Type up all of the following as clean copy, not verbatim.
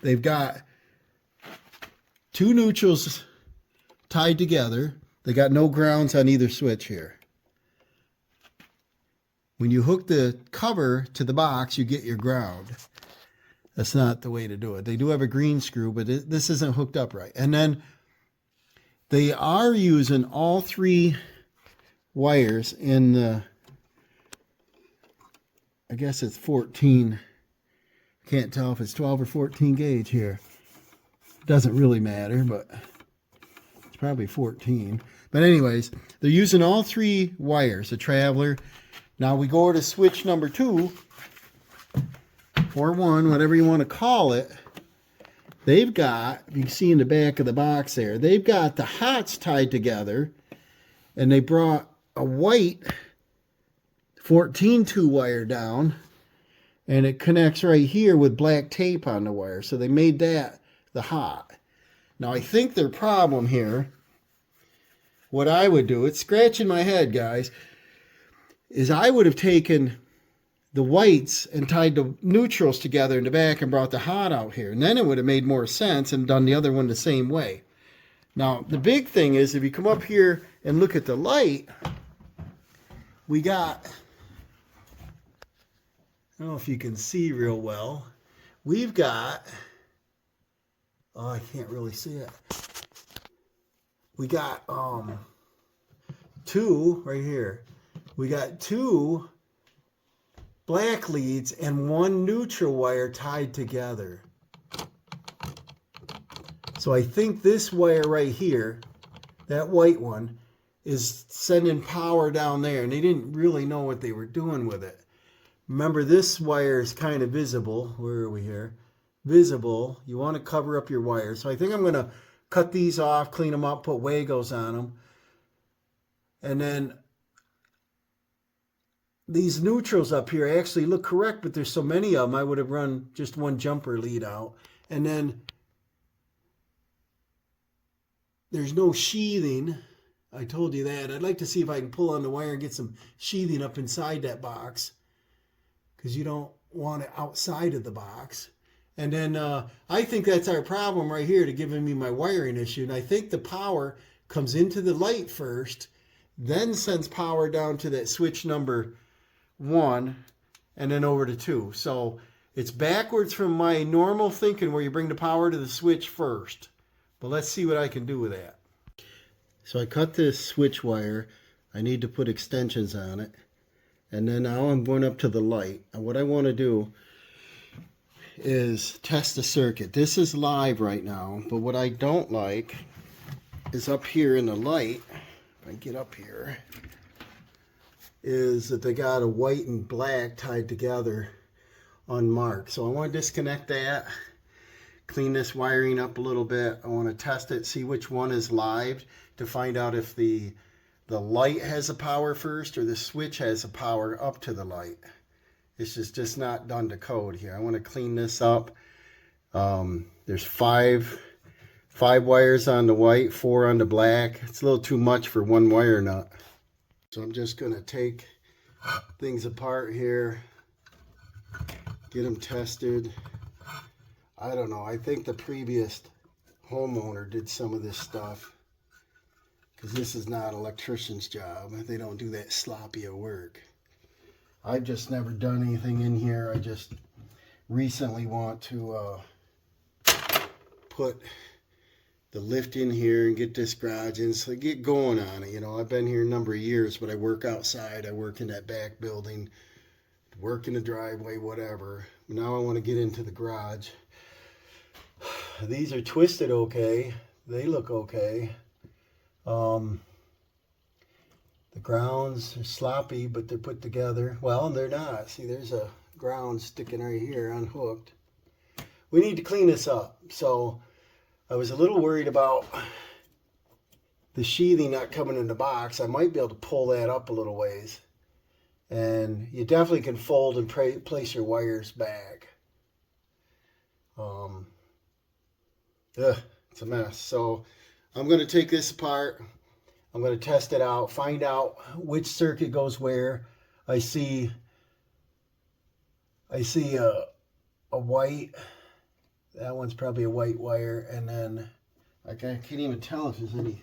they've got two neutrals tied together. They got no grounds on either switch here. When you hook the cover to the box, you get your ground. That's not the way to do it. They do have a green screw, but this isn't hooked up right. And then they are using all three wires in the, I guess it's 14. Can't tell if it's 12 or 14 gauge here. Doesn't really matter, but it's probably 14. But anyways, they're using all three wires, the traveler. Now we go to switch number 2, or 1, whatever you want to call it. They've got, you can see in the back of the box there, they've got the hots tied together, and they brought a white 14-2 wire down, and it connects right here with black tape on the wire. So they made that the hot. Now I think their problem here, what I would do, it's scratching my head, guys, is I would have taken the whites and tied the neutrals together in the back and brought the hot out here. And then it would have made more sense and done the other one the same way. Now, the big thing is if you come up here and look at the light, we got, I don't know if you can see real well, we've got, oh, I can't really see it. We got two right here. We got two black leads and one neutral wire tied together. So I think this wire right here, that white one, is sending power down there, and they didn't really know what they were doing with it. Remember, this wire is kind of visible. Where are we here? Visible. You want to cover up your wires. So I think I'm going to cut these off, clean them up, put Wagos on them. And then these neutrals up here actually look correct, but there's so many of them, I would have run just one jumper lead out. And then there's no sheathing. I told you that. I'd like to see if I can pull on the wire and get some sheathing up inside that box, because you don't want it outside of the box. And then I think that's our problem right here to giving me my wiring issue. And I think the power comes into the light first, then sends power down to that switch number 1, and then over to 2. So it's backwards from my normal thinking where you bring the power to the switch first. But let's see what I can do with that. So I cut this switch wire. I need to put extensions on it. And then now I'm going up to the light. And what I want to do is test the circuit. This is live right now, but what I don't like is up here in the light, if I get up here, is that they got a white and black tied together unmarked. So I want to disconnect that, clean this wiring up a little bit. I want to test it, see which one is live, to find out if the light has a power first or the switch has a power up to the light. This is just not done to code here. I want to clean this up. There's five wires on the white, 4 on the black. It's a little too much for one wire nut. So I'm just going to take things apart here, get them tested. I don't know. I think the previous homeowner did some of this stuff, because this is not an electrician's job. They don't do that sloppy of work. I've just never done anything in here. I just recently want to put the lift in here and get this garage in, so get going on it. You know, I've been here a number of years, but I work outside. I work in that back building, work in the driveway, whatever. Now I want to get into the garage. These are twisted okay. They look okay. The grounds are sloppy, but they're put together. Well, they're not. See, there's a ground sticking right here, unhooked. We need to clean this up. So I was a little worried about the sheathing not coming in the box. I might be able to pull that up a little ways. And you definitely can fold and place your wires back. It's a mess. So I'm going to take this apart. I'm going to test it out, find out which circuit goes where. I see a white That one's probably a white wire, and then I can't even tell if there's any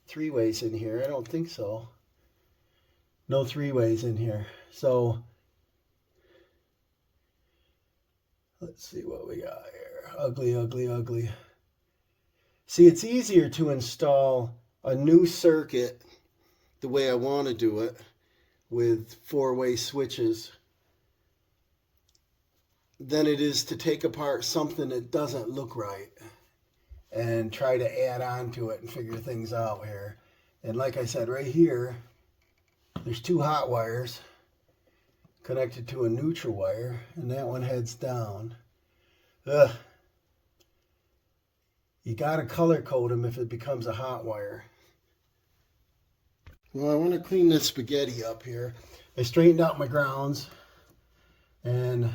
three-ways in here. I don't think so. No three-ways in here. So let's see what we got here. Ugly, ugly, ugly. See, it's easier to install a new circuit the way I want to do it with four-way switches than it is to take apart something that doesn't look right and try to add on to it and figure things out here. And like I said, right here, there's two hot wires connected to a neutral wire, and that one heads down. Ugh. You gotta color code them if it becomes a hot wire. Well, I want to clean this spaghetti up here. I straightened out my grounds, and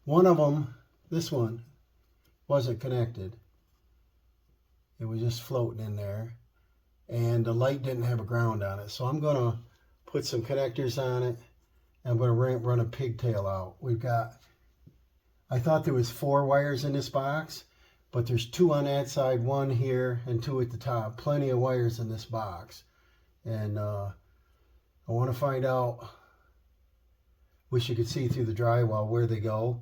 one of them, this one, wasn't connected. It was just floating in there, and the light didn't have a ground on it. So I'm gonna put some connectors on it, and I'm gonna run a pigtail out. I thought there was 4 wires in this box, but there's 2 on that side, 1 here, and 2 at the top. Plenty of wires in this box. And I want to find out, wish you could see through the drywall where they go.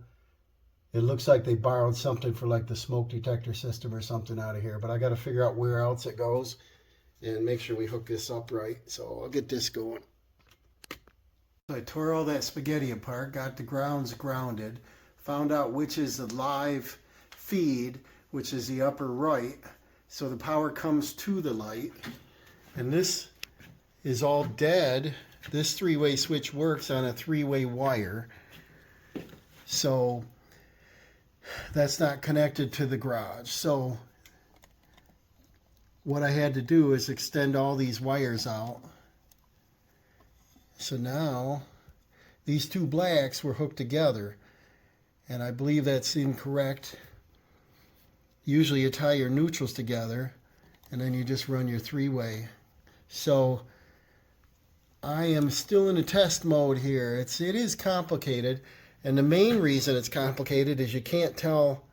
It looks like they borrowed something for like the smoke detector system or something out of here, but I got to figure out where else it goes and make sure we hook this up right. So I'll get this going. I tore all that spaghetti apart, got the grounds grounded, found out which is the live feed, which is the upper right, so the power comes to the light. And this is all dead. This 3-way switch works on a 3-way wire, so that's not connected to the garage. So what I had to do is extend all these wires out. So now these 2 blacks were hooked together, and I believe that's incorrect. Usually you tie your neutrals together and then you just run your 3-way. So I am still in a test mode here. It is complicated, and the main reason it's complicated is you can't tell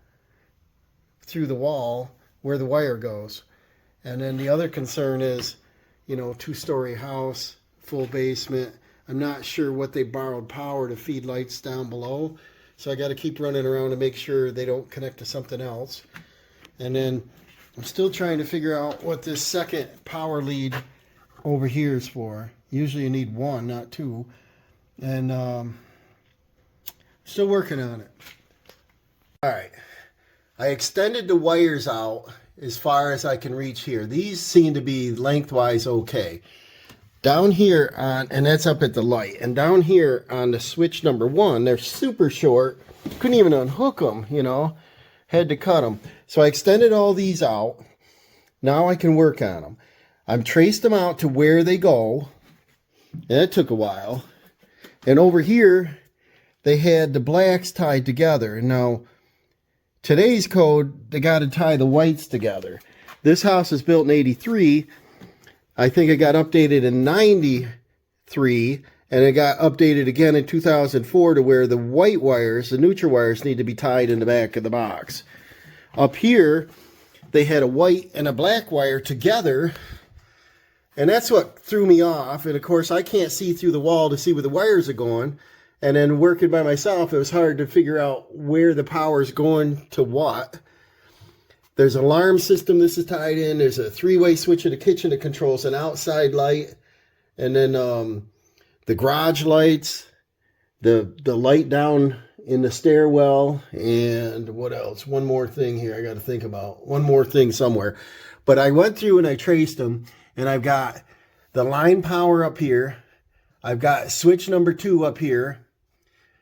through the wall where the wire goes. And then the other concern is, you know, 2-story house, full basement. I'm not sure what they borrowed power to feed lights down below, so I got to keep running around to make sure they don't connect to something else. And then I'm still trying to figure out what this second power lead over here is for. Usually you need 1, not 2. And still working on it. All right. I extended the wires out as far as I can reach here. These seem to be lengthwise okay. Down here on, and that's up at the light. And down here on the switch number 1, they're super short. Couldn't even unhook them, you know. Had to cut them. So I extended all these out. Now I can work on them. I've traced them out to where they go. And it took a while. And over here, they had the blacks tied together. Now, today's code, they got to tie the whites together. This house is built in '83. I think it got updated in '93. And it got updated again in 2004 to where the white wires, the neutral wires, need to be tied in the back of the box. Up here, they had a white and a black wire together. And that's what threw me off. And of course, I can't see through the wall to see where the wires are going. And then working by myself, it was hard to figure out where the power's going to what. There's an alarm system this is tied in. There's a 3-way switch in the kitchen that controls an outside light. And then the garage lights, the light down in the stairwell, and what else? One more thing here I got to think about. One more thing somewhere. But I went through and I traced them. And I've got the line power up here. I've got switch number 2 up here.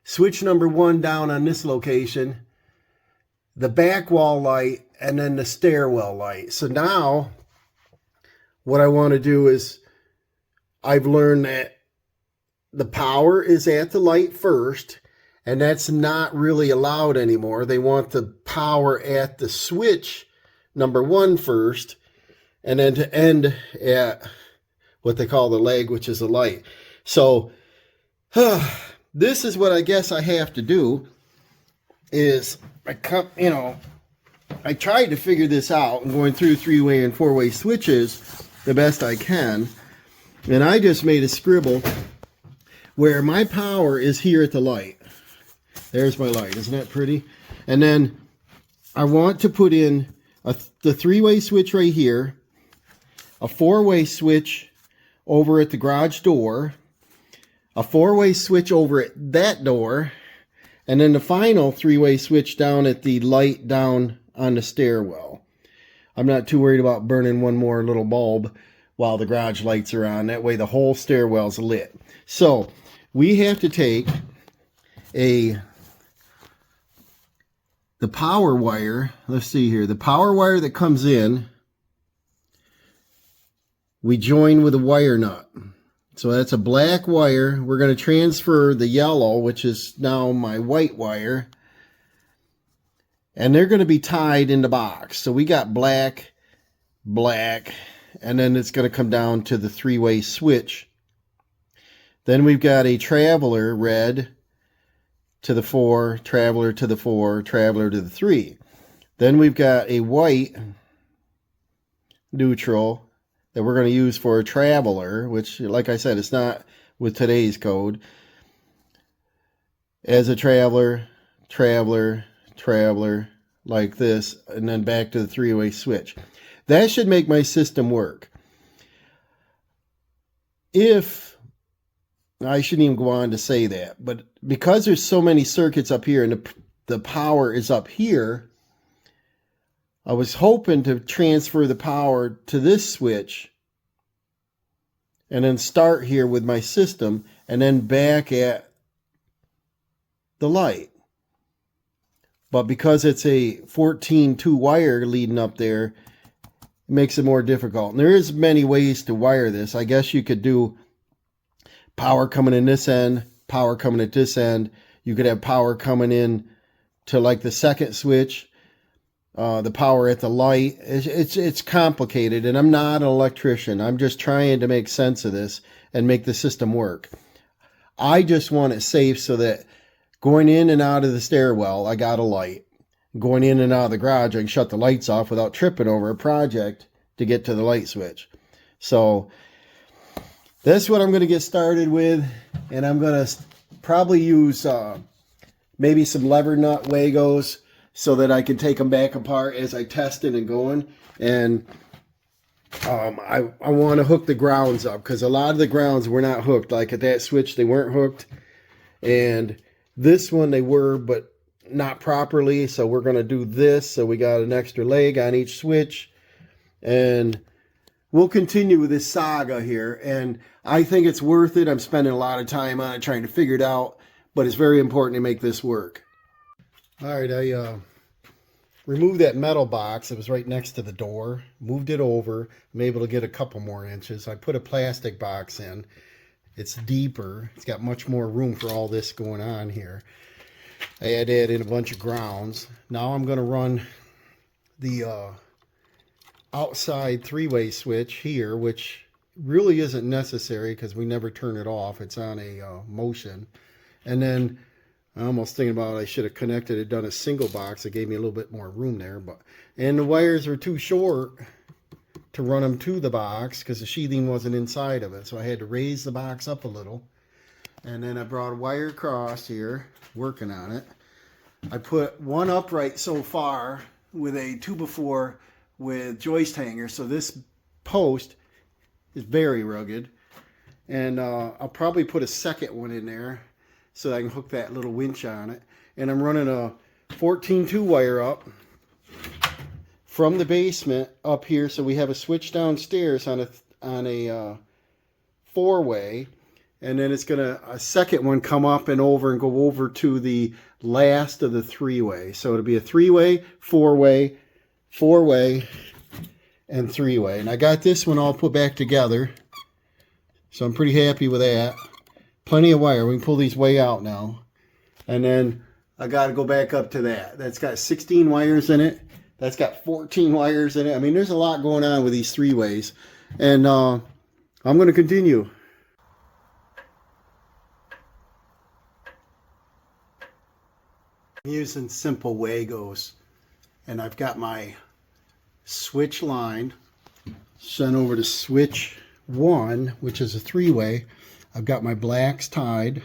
Switch number 1 down on this location. The back wall light, and then the stairwell light. So now, what I want to do is, I've learned that the power is at the light first, and that's not really allowed anymore. They want the power at the switch number 1 first, and then to end at what they call the leg, which is the light. So this is what I guess I have to do is I I tried to figure this out and going through 3-way and 4-way switches the best I can. And I just made a scribble where my power is here at the light. There's my light. Isn't that pretty? And then I want to put in the 3-way switch right here, a 4-way switch over at the garage door, a 4-way switch over at that door, and then the final 3-way switch down at the light down on the stairwell. I'm not too worried about burning one more little bulb while the garage lights are on. That way the whole stairwell's lit. So we have to take the power wire. Let's see here. The power wire that comes in, we join with a wire nut. So that's a black wire. We're going to transfer the yellow, which is now my white wire, and they're going to be tied in the box. So we got black, black, and then it's going to come down to the 3-way switch. Then we've got a traveler, red to the 4, traveler to the 4, traveler to the 3. Then we've got a white, neutral, that we're going to use for a traveler, which, like I said, it's not with today's code. As a traveler, traveler, traveler, like this, and then back to the 3-way switch. That should make my system work. If, I shouldn't even go on to say that, but because there's so many circuits up here and the power is up here, I was hoping to transfer the power to this switch and then start here with my system and then back at the light. But because it's a 14-2 wire leading up there, it makes it more difficult. And there is many ways to wire this. I guess you could do power coming in this end, power coming at this end. You could have power coming in to like the second switch, the power at the light. It's complicated, and I'm not an electrician. I'm just trying to make sense of this and make the system work. I just want it safe so that going in and out of the stairwell, I got a light. Going in and out of the garage, I can shut the lights off without tripping over a project to get to the light switch. So that's what I'm going to get started with, and I'm going to probably use maybe some lever nut Wagos so that I can take them back apart as I test it and going. And I want to hook the grounds up, because a lot of the grounds were not hooked. Like at that switch, they weren't hooked, and this one they were, but not properly. So we're going to do this. So we got an extra leg on each switch, and we'll continue with this saga here. And I think it's worth it. I'm spending a lot of time on it trying to figure it out, but it's very important to make this work. All right, I removed that metal box that was right next to the door, moved it over. I'm able to get a couple more inches. I put a plastic box in. It's deeper. It's got much more room for all this going on here. I had to add in a bunch of grounds. Now I'm going to run the outside 3-way switch here, which really isn't necessary because we never turn it off. It's on a motion. And then I'm almost thinking about I should have connected it, done a single box. It gave me a little bit more room there. And the wires are too short to run them to the box because the sheathing wasn't inside of it. So I had to raise the box up a little. And then I brought a wire across here, working on it. I put one upright so far with a 2x4 with joist hanger. So this post is very rugged. And I'll probably put a second one in there so I can hook that little winch on it. And I'm running a 14-2 wire up from the basement up here. So we have a switch downstairs on a 4-way. And then it's going to, a second one come up and over and go over to the last of the 3-way. So it'll be a 3-way, 4-way, 4-way, and 3-way. And I got this one all put back together. So I'm pretty happy with that. Plenty of wire. We can pull these way out now. And then I got to go back up to that. That's got 16 wires in it. That's got 14 wires in it. I mean, there's a lot going on with these 3-ways. And I'm going to continue. I'm using simple Wagos And I've got my switch line sent over to switch 1, which is a 3-way. I've got my blacks tied.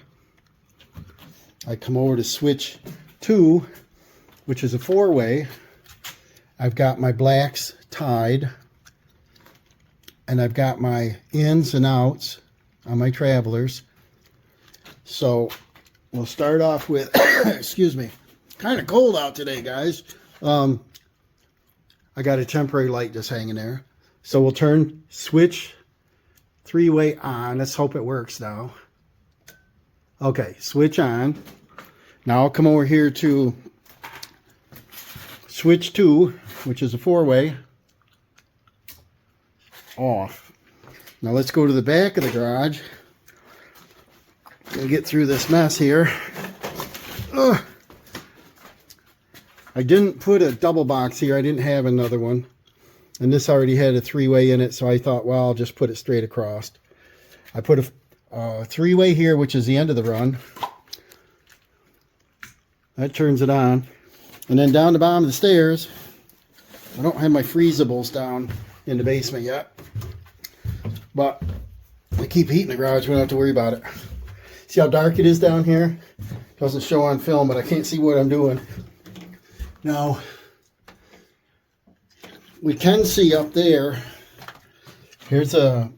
I come over to switch 2, which is a 4-way. I've got my blacks tied. And I've got my ins and outs on my travelers. So we'll start off with, excuse me, kind of cold out today, guys. I got a temporary light just hanging there. So we'll turn switch 3-way on. Let's hope it works now. Okay, switch on. Now I'll come over here to switch 2, which is a 4-way. Off. Now let's go to the back of the garage and get through this mess here. Ugh. I didn't put a double box here. I didn't have another one. And this already had a 3-way in it, so I thought, well, I'll just put it straight across. I put a 3-way here, which is the end of the run. That turns it on. And then down the bottom of the stairs, I don't have my freezables down in the basement yet. But I keep heat in the garage. We don't have to worry about it. See how dark it is down here? Doesn't show on film, but I can't see what I'm doing. Now, we can see up there, here's the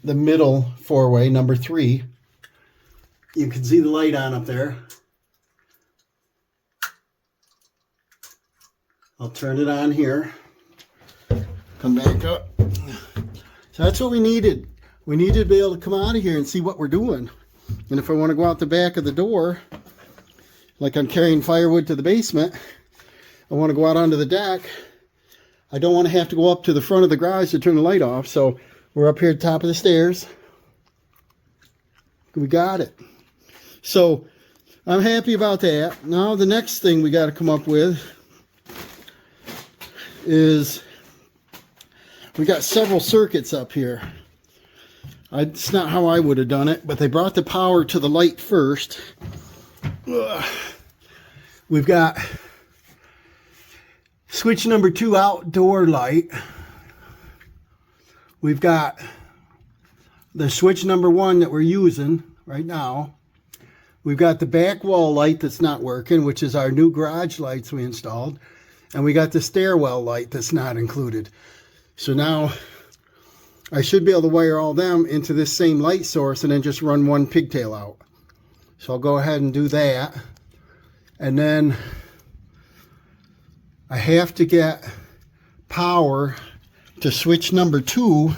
middle 4-way, number 3. You can see the light on up there. I'll turn it on here. Come back up. So that's what we needed. We needed to be able to come out of here and see what we're doing. And if I want to go out the back of the door, like I'm carrying firewood to the basement, I want to go out onto the deck, I don't want to have to go up to the front of the garage to turn the light off. So we're up here at the top of the stairs. We got it. So I'm happy about that. Now the next thing we got to come up with is we got several circuits up here. It's not how I would have done it, but they brought the power to the light first. Ugh. We've got switch number 2 outdoor light. We've got the switch number 1 that we're using right now. We've got the back wall light that's not working, which is our new garage lights we installed. And we got the stairwell light that's not included. So now I should be able to wire all them into this same light source and then just run one pigtail out. So I'll go ahead and do that. And then I have to get power to switch number 2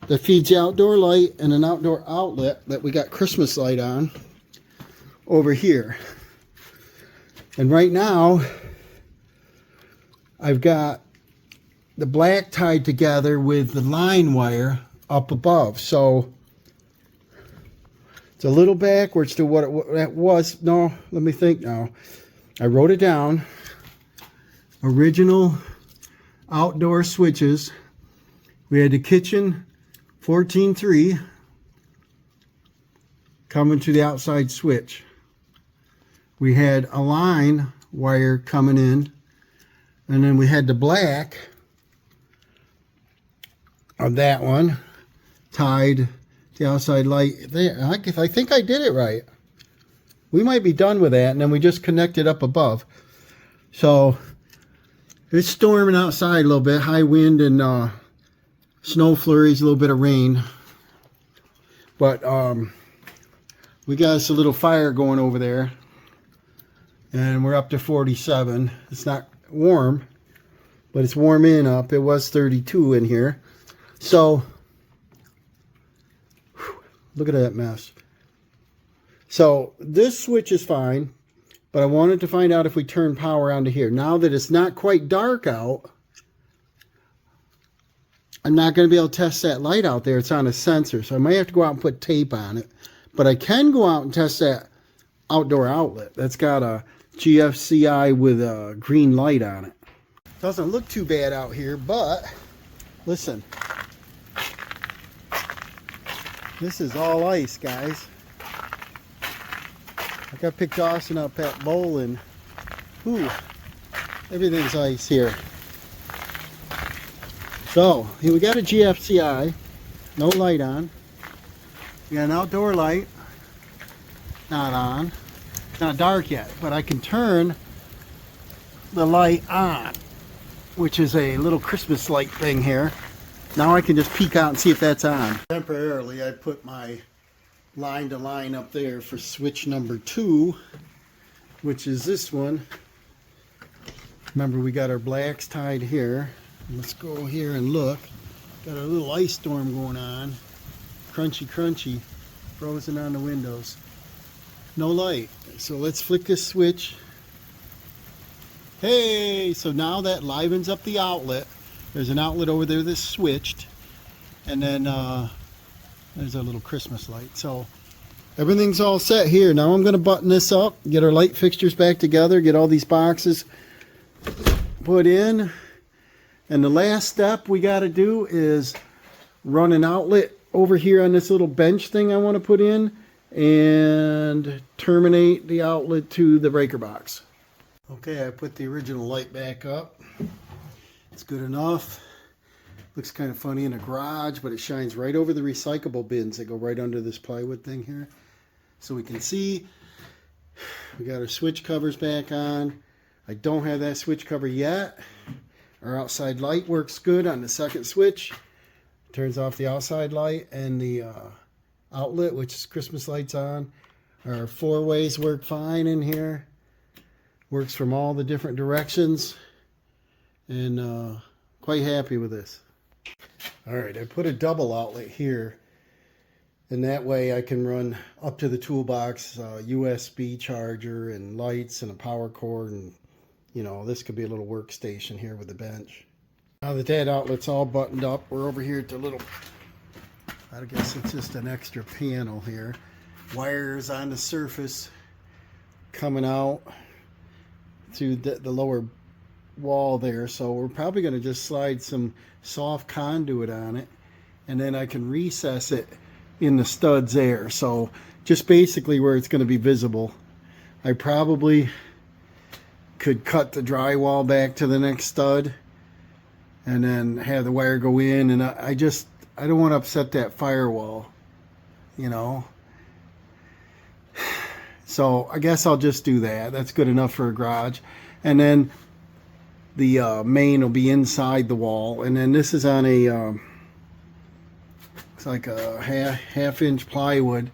that feeds the outdoor light and an outdoor outlet that we got Christmas light on over here. And right now I've got the black tied together with the line wire up above. So it's a little backwards to what it was. No, let me think now. I wrote it down. Original outdoor switches. We had the kitchen 14.3 coming to the outside switch. We had a line wire coming in, and then we had the black of that one tied to the outside light there. I think I did it right. We might be done with that, and then we just connected up above. So it's storming outside a little bit, high wind and snow flurries, a little bit of rain. But we got us a little fire going over there, and we're up to 47. It's not warm, but it's warming up. It was 32 in here. So look at that mess. So this switch is fine, but I wanted to find out if we turn power onto here. Now that it's not quite dark out, I'm not going to be able to test that light out there. It's on a sensor, so I might have to go out and put tape on it. But I can go out and test that outdoor outlet. That's got a GFCI with a green light on it. Doesn't look too bad out here, but listen. This is all ice, guys. I got picked Dawson up at bowling. Ooh. Everything's ice here. So here we got a GFCI, no light on. We got an outdoor light, not on. It's not dark yet, but I can turn the light on, which is a little Christmas light thing here. Now I can just peek out and see if that's on. Temporarily, I put my line to line up there for switch number 2, which is this one. Remember, we got our blacks tied here. Let's go here and look. Got a little ice storm going on. Crunchy, crunchy. Frozen on the windows. No light. So let's flick this switch. Hey, so now that livens up the outlet. There's an outlet over there that's switched. And then there's our little Christmas light. So everything's all set here. Now I'm going to button this up, get our light fixtures back together, get all these boxes put in. And the last step we got to do is run an outlet over here on this little bench thing I want to put in and terminate the outlet to the breaker box. Okay, I put the original light back up. It's good enough. Looks kind of funny in a garage, but it shines right over the recyclable bins that go right under this plywood thing here. So we can see we got our switch covers back on. I don't have that switch cover yet. Our outside light works good on the second switch. Turns off the outside light, and the outlet, which is Christmas lights on. Our 4-ways work fine in here. Works from all the different directions. And quite happy with this. Alright, I put a double outlet here. And that way I can run up to the toolbox, USB charger and lights and a power cord. And, you know, this could be a little workstation here with the bench. Now that that outlet's all buttoned up, we're over here at the little, I guess it's just an extra panel here. Wires on the surface coming out through the lower wall there. So we're probably going to just slide some soft conduit on it, and then I can recess it in the studs there. So just basically where it's going to be visible. I probably could cut the drywall back to the next stud and then have the wire go in, and I don't want to upset that firewall, you know. So I guess I'll just do that. That's good enough for a garage. And then the main will be inside the wall. And then this is on a, it's like a half-inch plywood.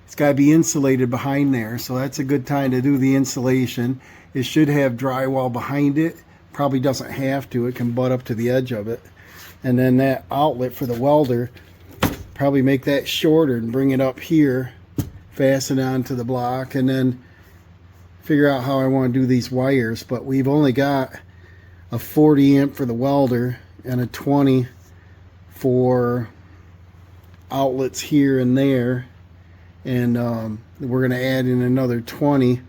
It's got to be insulated behind there. So that's a good time to do the insulation. It should have drywall behind it. Probably doesn't have to. It can butt up to the edge of it. And then that outlet for the welder, probably make that shorter and bring it up here. Fasten onto the block, and then figure out how I want to do these wires. But we've only got a 40 amp for the welder and a 20 for outlets here and there, and we're going to add in another 20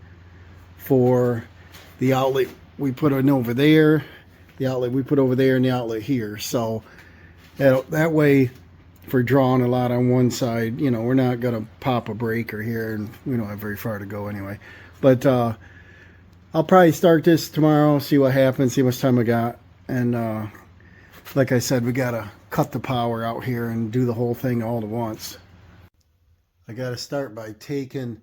for the outlet we put in over there, the outlet we put over there, and the outlet here. So that way, for drawing a lot on one side, you know, we're not going to pop a breaker here, and we don't have very far to go anyway. But I'll probably start this tomorrow, see what happens, see how much time I got. And like I said, we got to cut the power out here and do the whole thing all at once. I got to start by taking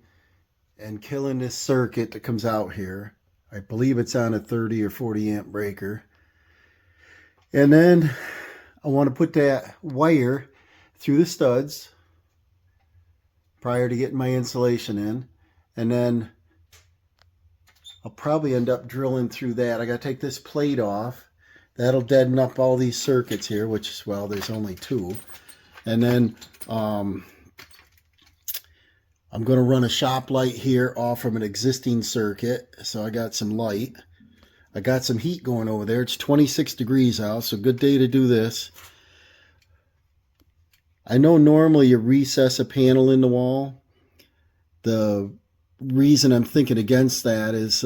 and killing this circuit that comes out here. I believe it's on a 30 or 40 amp breaker. And then I want to put that wire through the studs prior to getting my insulation in, and then I'll probably end up drilling through that. I got to take this plate off. That'll deaden up all these circuits here, which is, well, there's only 2. And then I'm going to run a shop light here off from an existing circuit. So I got some light. I got some heat going over there. It's 26 degrees out, so good day to do this. I know normally you recess a panel in the wall. The reason I'm thinking against that is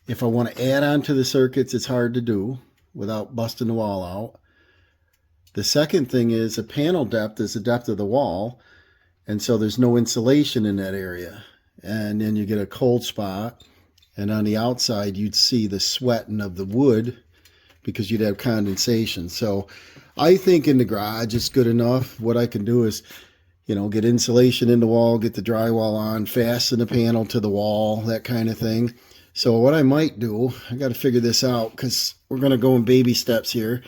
if I want to add on to the circuits, it's hard to do without busting the wall out. The second thing is the panel depth is the depth of the wall, and so there's no insulation in that area. And then you get a cold spot, And on the outside, you'd see the sweating of the wood because you'd have condensation. So I think in the garage it's good enough. What I can do is, you know, get insulation in the wall, get the drywall on, fasten the panel to the wall, that kind of thing. So what I might do, I got to figure this out because we're going to go in baby steps here.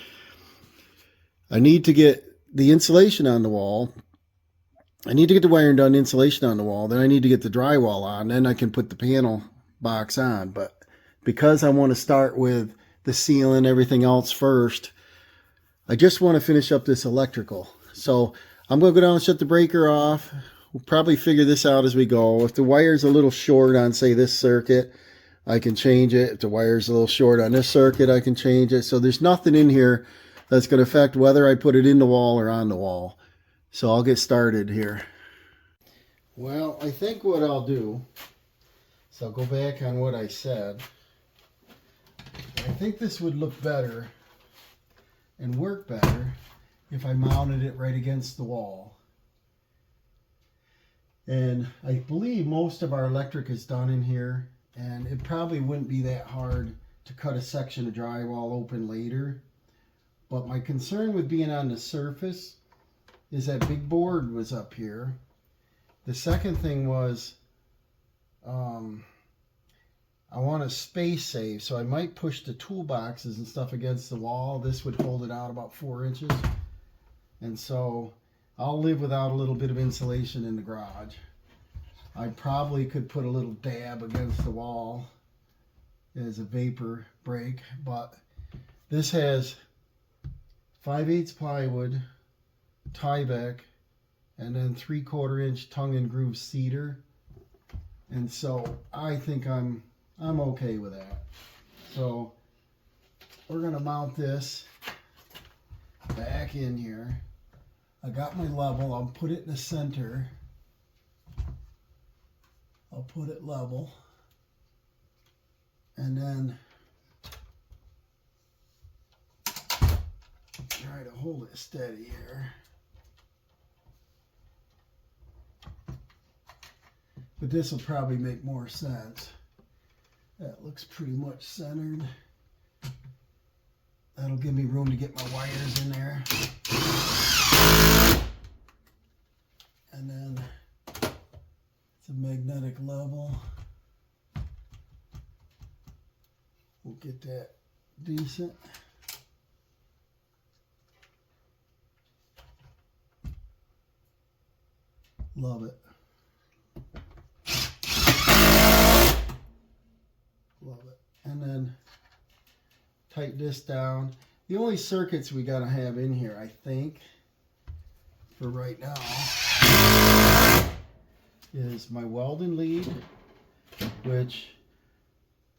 I need to get the insulation on the wall. I need to get the wiring done, insulation on the wall. Then I need to get the drywall on. Then I can put the panel box on. But because I want to start with the ceiling, everything else first, I just want to finish up this electrical. So I'm going to go down and shut the breaker off. We'll probably figure this out as we go. If the wire's a little short on, say, this circuit, I can change it. If the wire's a little short on this circuit, I can change it. So there's nothing in here that's going to affect whether I put it in the wall or on the wall. So I'll get started here. Well, I think what I'll do, so I'll go back on what I said. I think this would look better and work better if I mounted it right against the wall. And I believe most of our electric is done in here, and it probably wouldn't be that hard to cut a section of drywall open later. But my concern with being on the surface is that big board was up here. The second thing was I want a space save, so I might push the toolboxes and stuff against the wall. This would hold it out about 4 inches. And so I'll live without a little bit of insulation in the garage. I probably could put a little dab against the wall as a vapor break, but this has 5/8 plywood, Tyvek, and then 3/4 inch tongue and groove cedar. And so I think I'm okay with that. So we're going to mount this back in here. I got my level. I'll put it in the center. I'll put it level. And then try to hold it steady here. But this will probably make more sense. That looks pretty much centered. That'll give me room to get my wires in there. And then it's a magnetic level. We'll get that decent. Love it. Love it. And then tighten this down. The only circuits we gotta have in here, I think, for right now, is my welding lead, which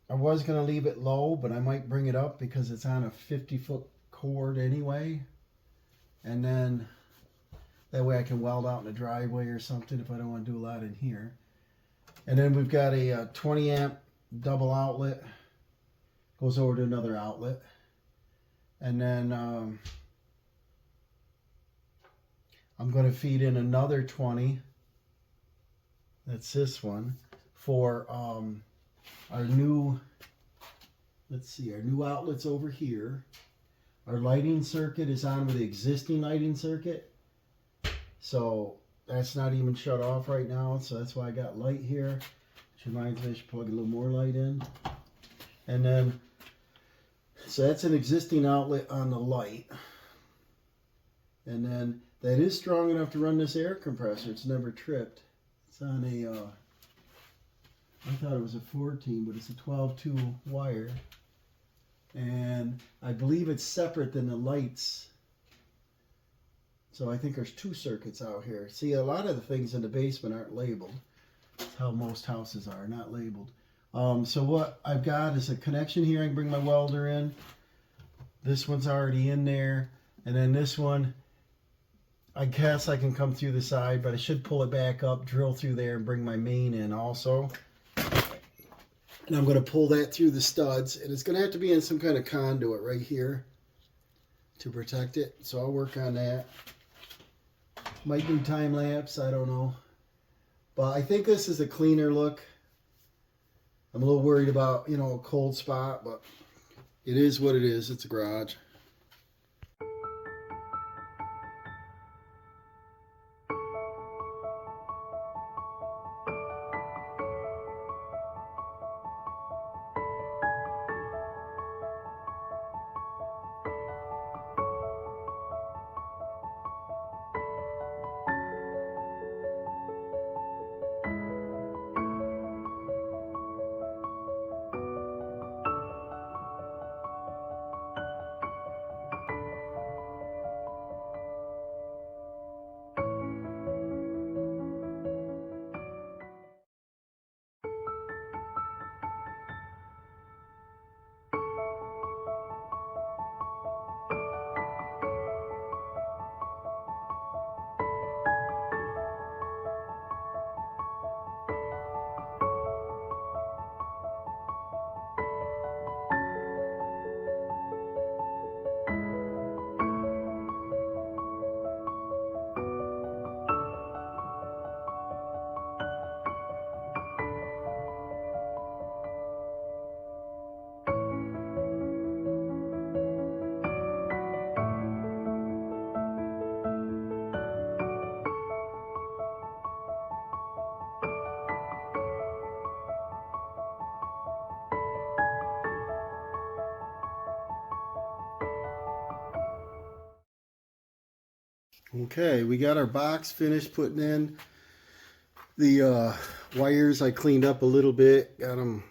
I was gonna leave it low, but I might bring it up because it's on a 50-foot cord anyway. And then that way I can weld out in the driveway or something if I don't want to do a lot in here. And then we've got a 20 amp double outlet, goes over to another outlet. And then I'm going to feed in another 20, that's this one, for our new, let's see, our new outlet's over here. Our lighting circuit is on with the existing lighting circuit. So that's not even shut off right now, so that's why I got light here. Which reminds me I should plug a little more light in. And then, so that's an existing outlet on the light. And then that is strong enough to run this air compressor. It's never tripped. It's on a, I thought it was a 14, but it's a 12-2 wire. And I believe it's separate than the lights. So I think there's 2 circuits out here. See, a lot of the things in the basement aren't labeled. That's how most houses are, not labeled. So what I've got is a connection here. I can bring my welder in. This one's already in there. And then this one, I guess I can come through the side, but I should pull it back up, drill through there, and bring my main in also. And I'm going to pull that through the studs. And it's going to have to be in some kind of conduit right here to protect it. So I'll work on that. Might do time lapse, I don't know. But I think this is a cleaner look. I'm a little worried about, you know, a cold spot, but it is what it is. It's a garage. Okay, we got our box finished putting in. The wires I cleaned up a little bit, got them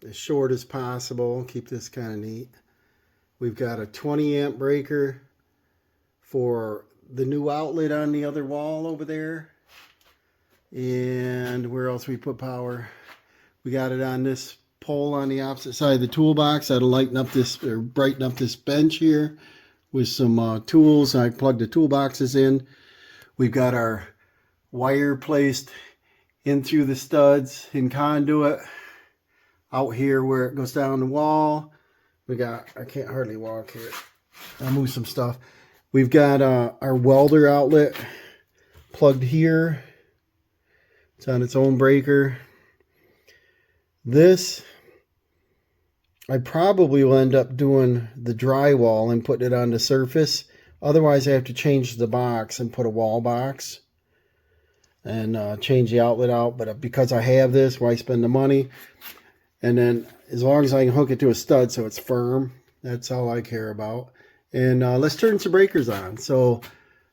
as short as possible, keep this kind of neat. We've got a 20 amp breaker for the new outlet on the other wall over there. And where else we put power? We got it on this pole on the opposite side of the toolbox. That'll lighten up this, or brighten up this bench here with some tools. I plugged the toolboxes in. We've got our wire placed in through the studs in conduit out here where it goes down the wall. We got, I can't hardly walk here. I'll move some stuff. We've got our welder outlet plugged here. It's on its own breaker. This, I probably will end up doing the drywall and putting it on the surface. Otherwise, I have to change the box and put a wall box and change the outlet out. But because I have this, why spend the money? And then as long as I can hook it to a stud so it's firm, that's all I care about. And let's turn some breakers on. So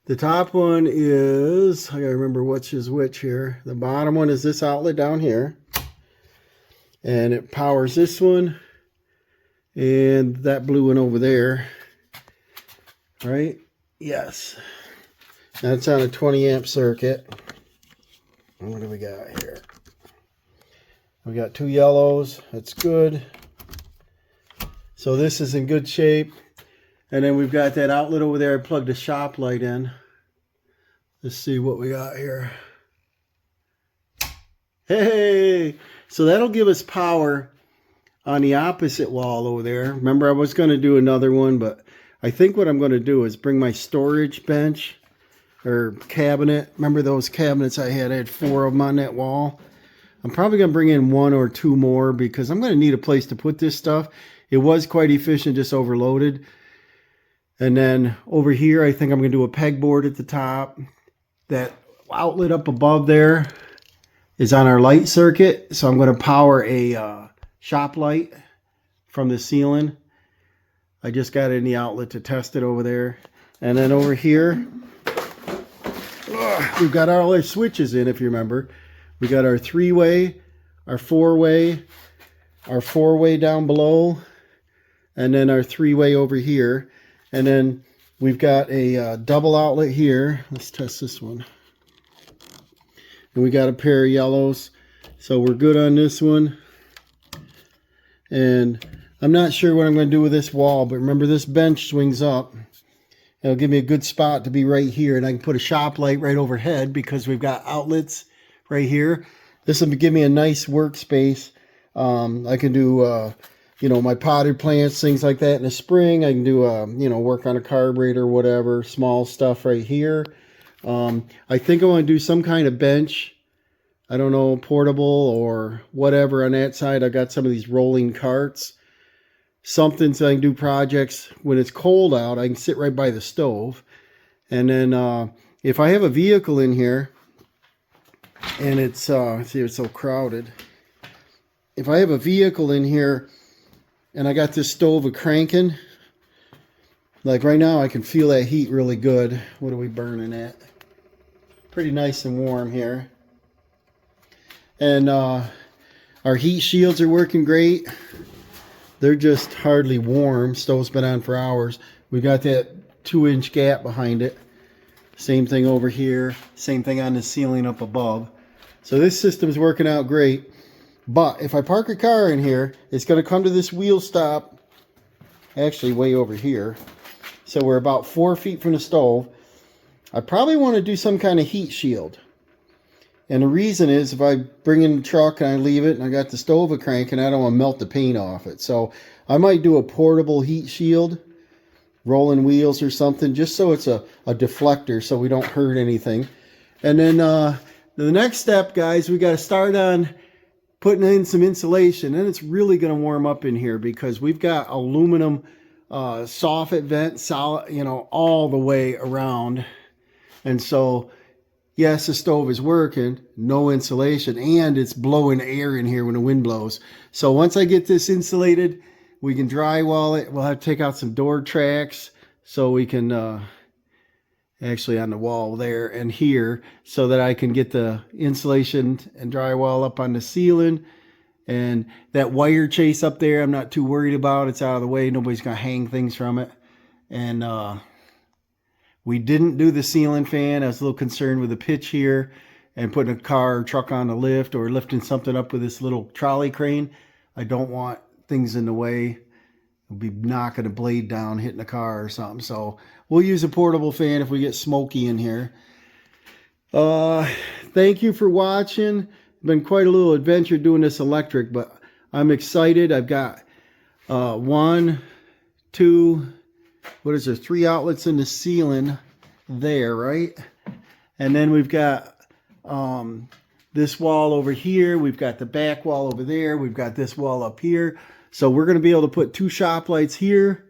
the top one is, I gotta remember which is which here. The bottom one is this outlet down here. And it powers this one and that blue one over there. Right? Yes. That's on a 20 amp circuit. And what do we got here? We got 2 yellows. That's good. So this is in good shape. And then we've got that outlet over there. I plugged a shop light in. Let's see what we got here. Hey! So that'll give us power on the opposite wall over there. Remember, I was going to do another one, but I think what I'm going to do is bring my storage bench or cabinet. Remember those cabinets I had? I had 4 of them on that wall. I'm probably going to bring in 1 or 2 more because I'm going to need a place to put this stuff. It was quite efficient, just overloaded. And then over here, I think I'm going to do a pegboard at the top. That outlet up above there is on our light circuit. So I'm going to power a shop light from the ceiling. I just got it in the outlet to test it over there. And then over here, we've got all our switches in, if you remember. We got our 3-way, our 4-way, our 4-way down below, and then our 3-way over here. And then we've got a double outlet here. Let's test this one. And we got a pair of yellows. So we're good on this one. And I'm not sure what I'm going to do with this wall, but remember this bench swings up. It'll give me a good spot to be right here. And I can put a shop light right overhead because we've got outlets right here. This will give me a nice workspace. I can do, you know, my potted plants, things like that in the spring. I can do, you know, work on a carburetor, whatever, small stuff right here. I think I want to do some kind of bench I don't know, portable or whatever on that side. I got some of these rolling carts. Something so I can do projects when it's cold out. I can sit right by the stove. And then if I have a vehicle in here and it's, see, it's so crowded. If I have a vehicle in here and I got this stove a cranking, like right now I can feel that heat really good. What are we burning at? Pretty nice and warm here. And our heat shields are working great. They're just hardly warm. Stove's been on for hours. We got that 2-inch gap behind it. Same thing over here. Same thing on the ceiling up above. So this system's working out great. But if I park a car in here, it's going to come to this wheel stop. Actually way over here. So we're about 4 feet from the stove. I probably want to do some kind of heat shield. And the reason is if I bring in the truck and I leave it and I got the stove a crank and I don't want to melt the paint off it. So I might do a portable heat shield, rolling wheels or something, just so it's a deflector so we don't hurt anything. And then the next step, guys, we got to start on putting in some insulation. And it's really going to warm up in here because we've got aluminum soffit vent, solid, you know, all the way around. And so yes, the stove is working, no insulation, and it's blowing air in here when the wind blows. So once I get this insulated, we can drywall it. We'll have to take out some door tracks so we can, actually on the wall there and here, so that I can get the insulation and drywall up on the ceiling. And that wire chase up there, I'm not too worried about. It's out of the way. Nobody's going to hang things from it. And, we didn't do the ceiling fan. I was a little concerned with the pitch here and putting a car or truck on the lift or lifting something up with this little trolley crane. I don't want things in the way. I'll be knocking a blade down, hitting a car or something. So we'll use a portable fan if we get smoky in here. Thank you for watching. Been quite a little adventure doing this electric, but I'm excited. I've got 1, 2, what is there, 3 outlets in the ceiling there, right? And then we've got this wall over here. We've got the back wall over there. We've got this wall up here. So we're going to be able to put 2 shop lights here,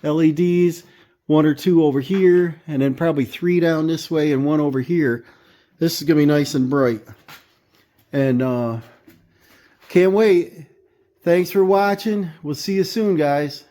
LEDs, 1 or 2 over here, and then probably 3 down this way and 1 over here. This is going to be nice and bright. And can't wait. Thanks for watching. We'll see you soon, guys.